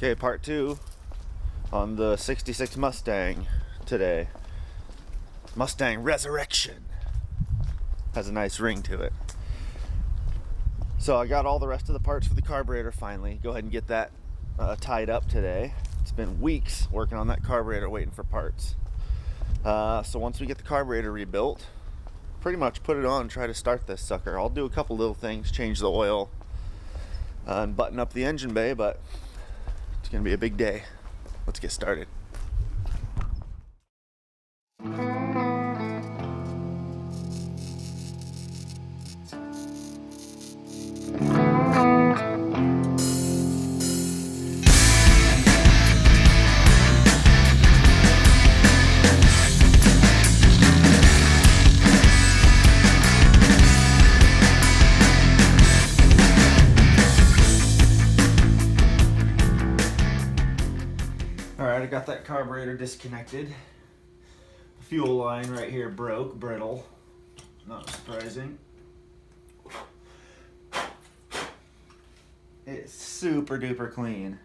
Okay, part 2 on the 66 Mustang today. Mustang Resurrection. Has a nice ring to it. So I got all the rest of the parts for the carburetor finally. Go ahead and get that tied up today. It's been weeks working on that carburetor waiting for parts. So once we get the carburetor rebuilt, pretty much put it on and try to start this sucker. I'll do a couple little things, change the oil, and button up the engine bay, but it's gonna be a big day. Let's get started. Alright, I got that carburetor disconnected. The fuel line right here broke, brittle. Not surprising. It's super duper clean.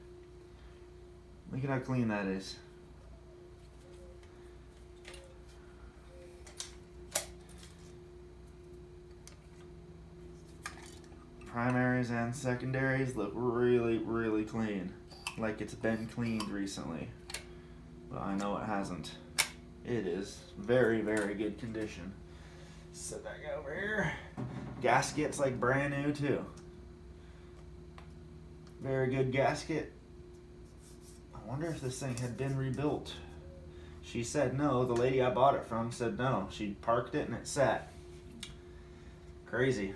Look at how clean that is. Primaries and secondaries look really, really clean. Like it's been cleaned recently. But I know it hasn't. It is very, very good condition. Set that guy over here. Gasket's like brand new too. Very good gasket. I wonder if this thing had been rebuilt. She said no. The lady I bought it from said no. She parked it and it sat. Crazy.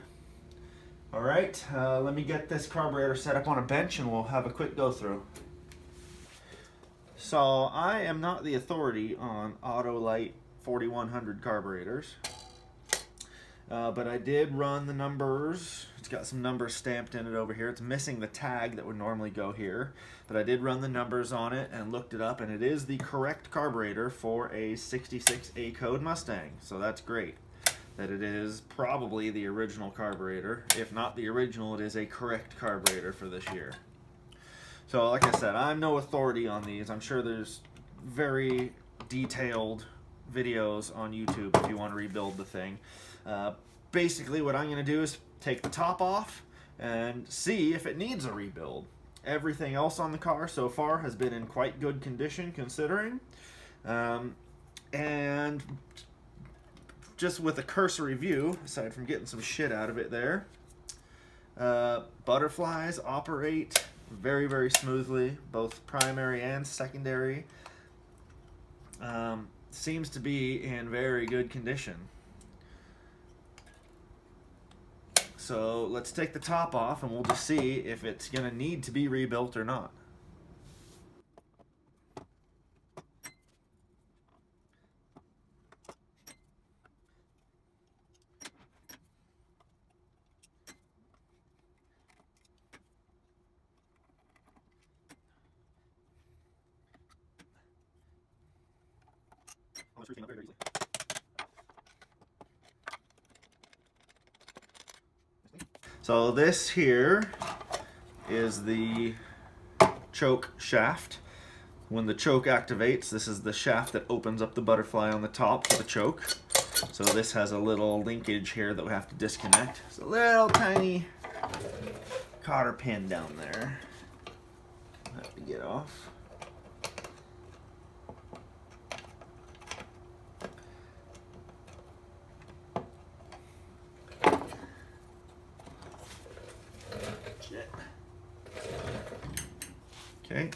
Alright, let me get this carburetor set up on a bench and we'll have a quick go through. So I am not the authority on Autolite 4100 carburetors, but I did run the numbers. It's got some numbers stamped in it over here. It's missing the tag that would normally go here, but I did run the numbers on it and looked it up, and it is the correct carburetor for a 66 A code Mustang, so that's great. That it is probably the original carburetor. If not the original, it is a correct carburetor for this year. So like I said, I'm no authority on these. I'm sure there's very detailed videos on YouTube if you want to rebuild the thing. Basically what I'm going to do is take the top off and see if it needs a rebuild. Everything else on the car so far has been in quite good condition considering. And just with a cursory view, aside from getting some shit out of it there, butterflies operate very, very smoothly, both primary and secondary. Seems to be in very good condition. So let's take the top off and we'll just see if it's going to need to be rebuilt or not. So this here is the choke shaft. When the choke activates, this is the shaft that opens up the butterfly on the top for the choke. So this has a little linkage here that we have to disconnect. It's a little tiny cotter pin down there. Have to get off. Okay.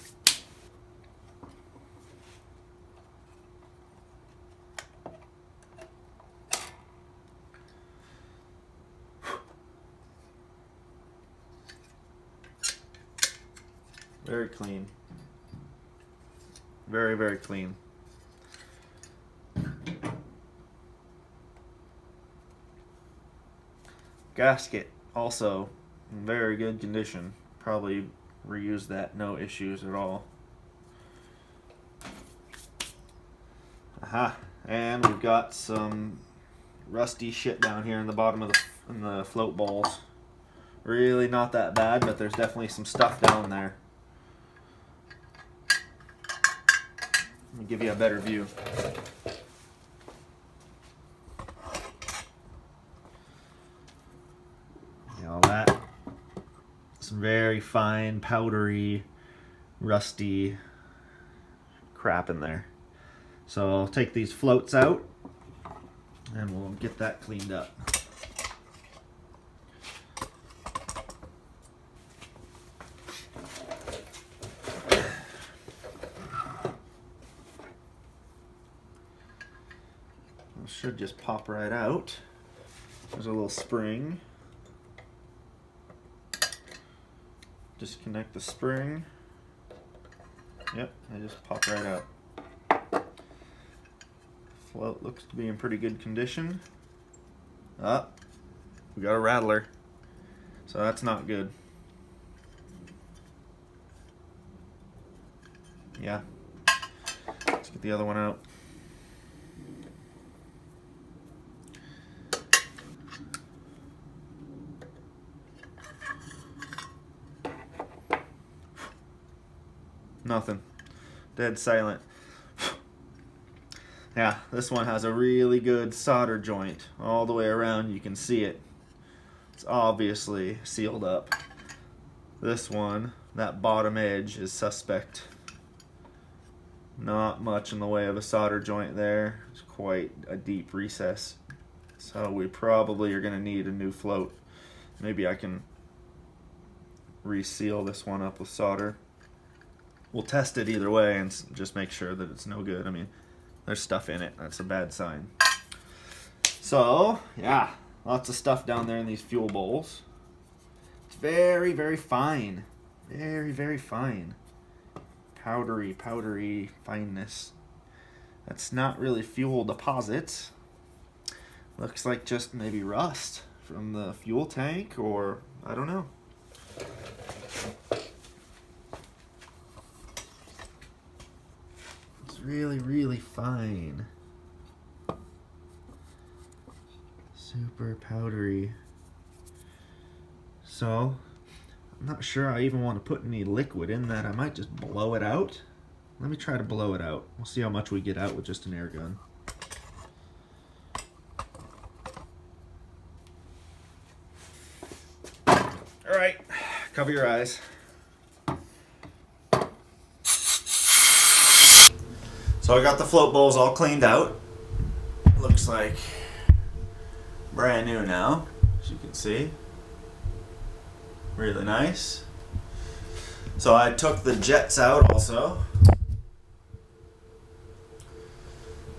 Very clean. Very, very clean. Gasket, also in very good condition. Probably reuse that, no issues at all. Aha, and we've got some rusty shit down here in the bottom of the float balls. Really not that bad, but there's definitely some stuff down there. Let me give you a better view. All that, some very fine, powdery, rusty crap in there. So I'll take these floats out and we'll get that cleaned up. It should just pop right out. There's a little spring. Disconnect the spring. Yep, I just popped right out. Float looks to be in pretty good condition. Ah, we got a rattler. So that's not good. Yeah. Let's get the other one out. Nothing. Dead silent. Yeah, this one has a really good solder joint all the way around. You can see it. It's obviously sealed up. This one, that bottom edge is suspect. Not much in the way of a solder joint there. It's quite a deep recess. So we probably are going to need a new float. Maybe I can reseal this one up with solder. We'll test it either way and just make sure that it's no good. I mean, there's stuff in it. That's a bad sign. So, yeah, lots of stuff down there in these fuel bowls. It's very, very fine. Very, very fine. Powdery, powdery fineness. That's not really fuel deposits. Looks like just maybe rust from the fuel tank, or I don't know. Really, really fine. Super powdery. So, I'm not sure I even want to put any liquid in that. I might just blow it out. Let me try to blow it out. We'll see how much we get out with just an air gun. All right, cover your eyes. So I got the float bowls all cleaned out. Looks like brand new now, as you can see. Really nice. So I took the jets out also.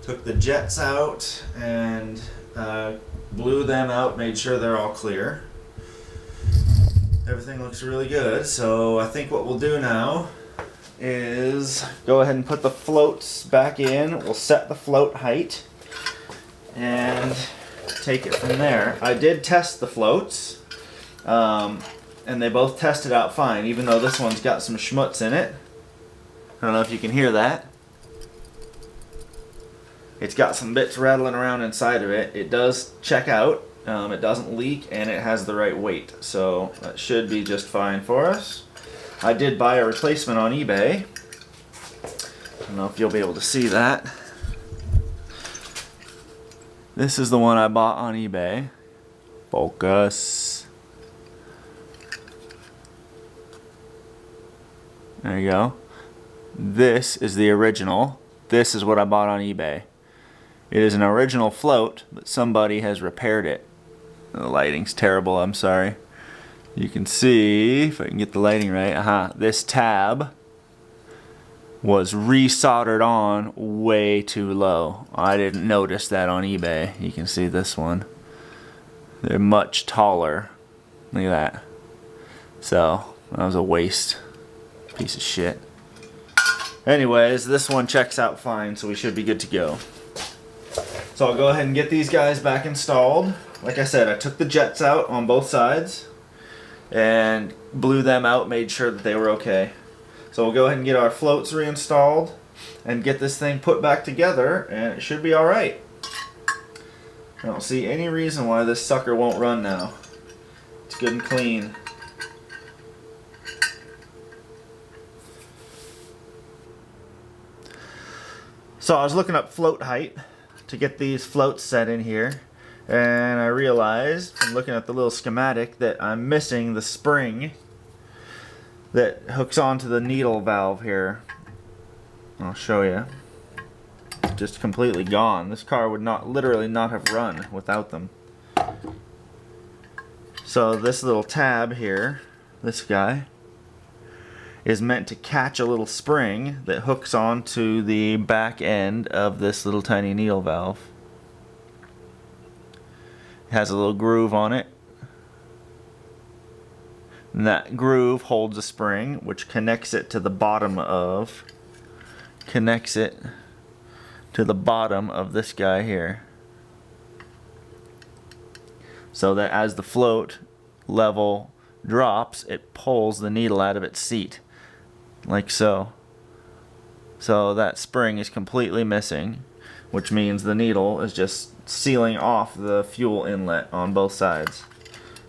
Took the jets out and blew them out, made sure they're all clear. Everything looks really good. So I think what we'll do now is go ahead and put the floats back in. We'll set the float height and take it from there. I did test the floats and they both tested out fine, even though this one's got some schmutz in it. I don't know if you can hear that. It's got some bits rattling around inside of it. It does check out. It doesn't leak and it has the right weight, so that should be just fine for us. I did buy a replacement on eBay. I don't know if you'll be able to see that. This is the one I bought on eBay. Focus. There you go. This is the original. This is what I bought on eBay. It is an original float, but somebody has repaired it. The lighting's terrible, I'm sorry. You can see, if I can get the lighting right, this tab was resoldered on way too low. I didn't notice that on eBay. You can see this one. They're much taller. Look at that. So, that was a waste. Piece of shit. Anyways, this one checks out fine, so we should be good to go. So I'll go ahead and get these guys back installed. Like I said, I took the jets out on both sides and blew them out, made sure that they were okay. So we'll go ahead and get our floats reinstalled and get this thing put back together, and it should be alright. I don't see any reason why this sucker won't run now. It's good and clean. So I was looking up float height to get these floats set in here, and I realized from looking at the little schematic that I'm missing the spring that hooks onto the needle valve here. I'll show you. Just completely gone. This car would literally not have run without them. So this little tab here, this guy, is meant to catch a little spring that hooks onto the back end of this little tiny needle valve. It has a little groove on it. And that groove holds a spring which connects it to the bottom of this guy here. So that as the float level drops, it pulls the needle out of its seat, like so. So that spring is completely missing, which means the needle is just sealing off the fuel inlet on both sides.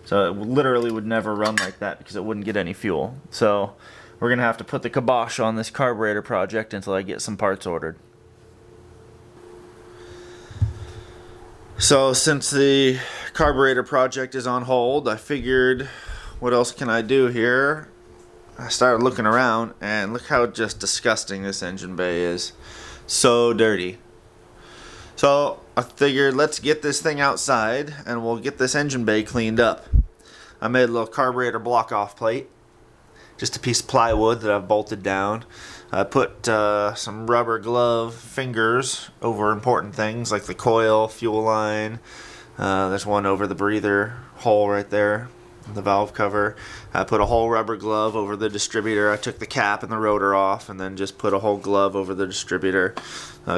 So it literally would never run like that because it wouldn't get any fuel. So we're gonna have to put the kibosh on this carburetor project until I get some parts ordered. So since the carburetor project is on hold, I figured, what else can I do here? I started looking around, and look how just disgusting this engine bay is. So dirty. So I figured, let's get this thing outside and we'll get this engine bay cleaned up. I made a little carburetor block off plate, just a piece of plywood that I've bolted down. I put some rubber glove fingers over important things like the coil, fuel line. There's one over the breather hole right there, the valve cover. I put a whole rubber glove over the distributor. I took the cap and the rotor off and then just put a whole glove over the distributor.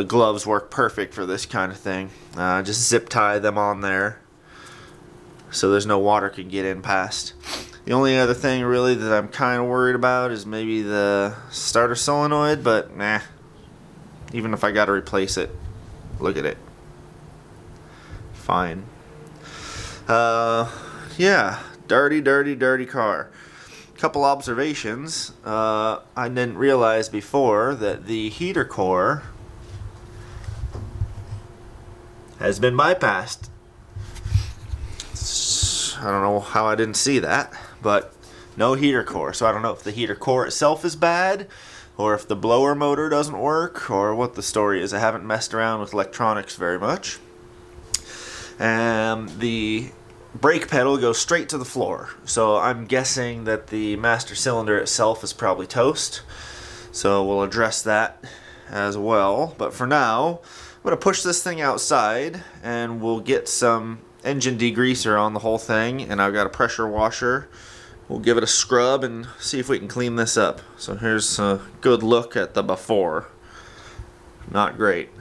Gloves work perfect for this kind of thing. Just zip tie them on there so there's no water can get in past. The only other thing really that I'm kind of worried about is maybe the starter solenoid, but nah. Even if I got to replace it, look at it. Fine. Yeah, dirty car. Couple observations. I didn't realize before that the heater core has been bypassed. I don't know how I didn't see that, but no heater core. So I don't know if the heater core itself is bad, or if the blower motor doesn't work, or what the story is. I haven't messed around with electronics very much. And the brake pedal goes straight to the floor. So I'm guessing that the master cylinder itself is probably toast. So we'll address that as well. But for now, I'm going to push this thing outside and we'll get some engine degreaser on the whole thing, and I've got a pressure washer. We'll give it a scrub and see if we can clean this up. So here's a good look at the before. Not great.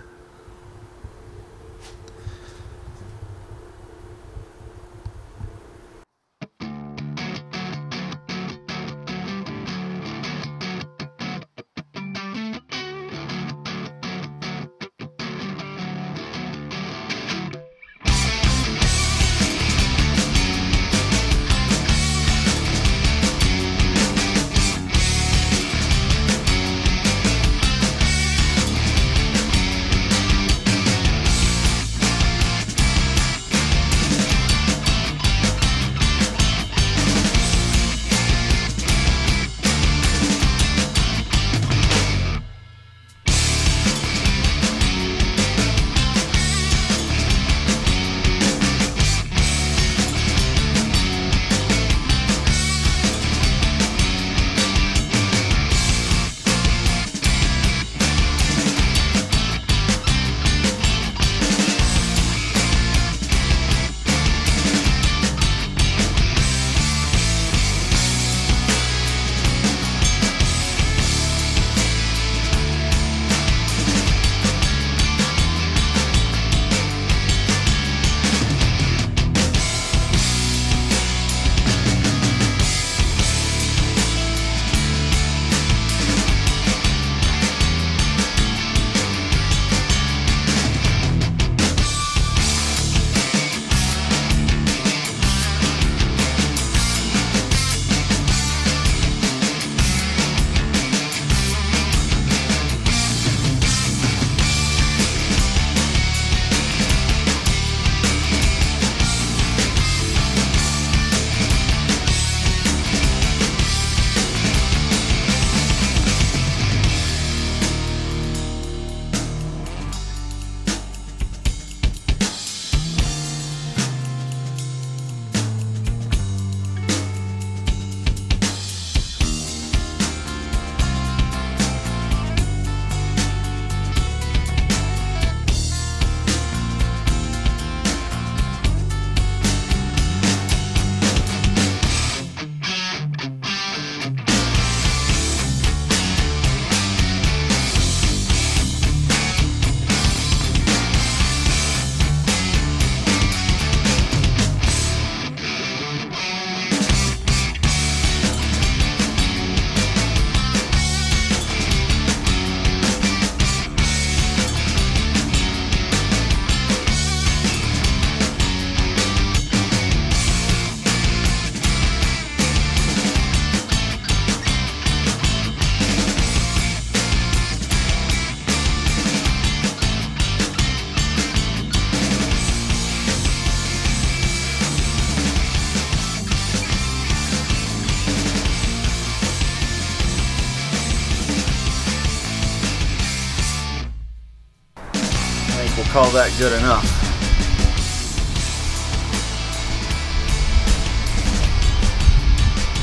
call that good enough.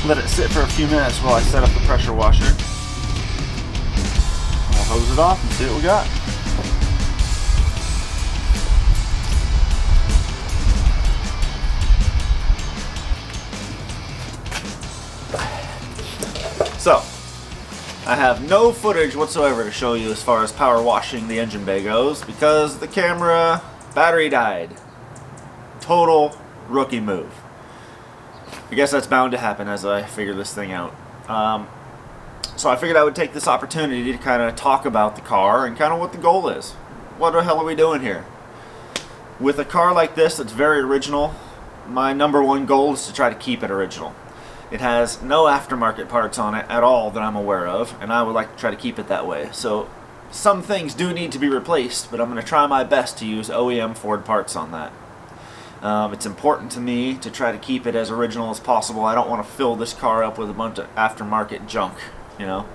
Let it sit for a few minutes while I set up the pressure washer. I'll hose it off and see what we got. So, I have no footage whatsoever to show you as far as power washing the engine bay goes because the camera battery died. Total rookie move. I guess that's bound to happen as I figure this thing out. So I figured I would take this opportunity to kind of talk about the car and kind of what the goal is. What the hell are we doing here? With a car like this that's very original, my number one goal is to try to keep it original. It has no aftermarket parts on it at all that I'm aware of, and I would like to try to keep it that way. So some things do need to be replaced, but I'm going to try my best to use OEM Ford parts on that. It's important to me to try to keep it as original as possible. I don't want to fill this car up with a bunch of aftermarket junk, you know.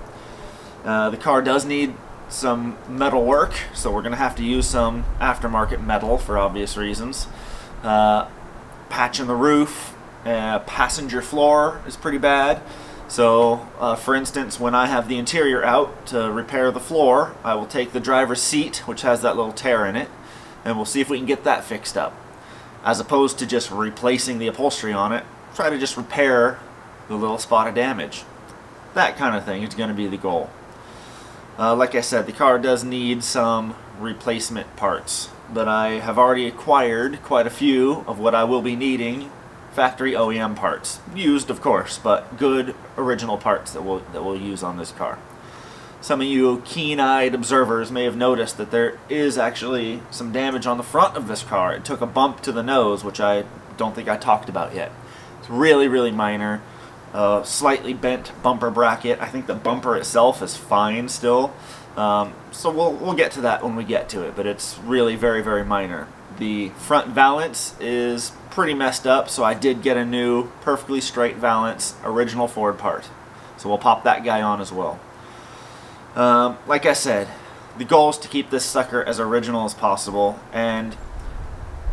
The car does need some metal work, so we're going to have to use some aftermarket metal for obvious reasons. Patching the roof, passenger floor is pretty bad. So, for instance, when I have the interior out to repair the floor, I will take the driver's seat, which has that little tear in it, and we'll see if we can get that fixed up. As opposed to just replacing the upholstery on it, try to just repair the little spot of damage. That kind of thing is going to be the goal. Like I said, the car does need some replacement parts, but I have already acquired quite a few of what I will be needing, factory OEM parts. Used, of course, but good original parts that we'll use on this car. Some of you keen-eyed observers may have noticed that there is actually some damage on the front of this car. It took a bump to the nose, which I don't think I talked about yet. It's really, really minor. Slightly bent bumper bracket. I think the bumper itself is fine still. So we'll get to that when we get to it, but it's really very, very minor. The front valance is pretty messed up, so I did get a new perfectly straight valance, original Ford part. So we'll pop that guy on as well. Like I said, the goal is to keep this sucker as original as possible, and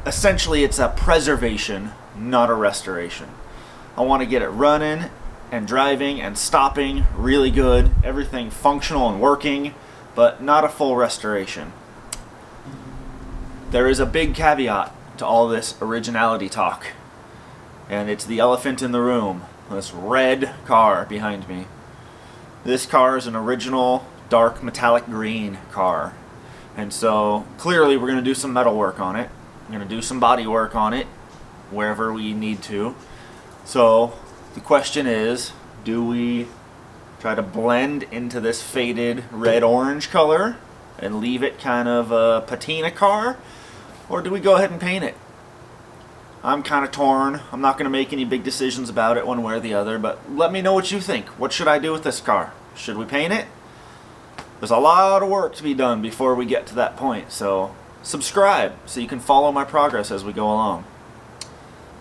essentially it's a preservation, not a restoration. I want to get it running and driving and stopping really good, everything functional and working, but not a full restoration. There is a big caveat to all this originality talk, and it's the elephant in the room, this red car behind me. This car is an original dark metallic green car, and so clearly we're going to do some metal work on it. We're going to do some body work on it wherever we need to. So the question is, do we try to blend into this faded red-orange color and leave it kind of a patina car, or do we go ahead and paint it? I'm kind of torn. I'm not going to make any big decisions about it one way or the other, but let me know what you think. What should I do with this car? Should we paint it? There's a lot of work to be done before we get to that point, so subscribe so you can follow my progress as we go along.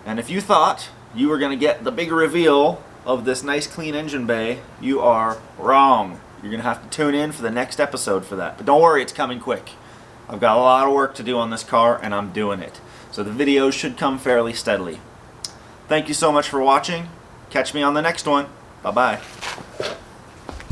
And if you thought you were going to get the big reveal of this nice clean engine bay, you are wrong. You're going to have to tune in for the next episode for that. But don't worry, it's coming quick. I've got a lot of work to do on this car, and I'm doing it. So the videos should come fairly steadily. Thank you so much for watching. Catch me on the next one. Bye-bye.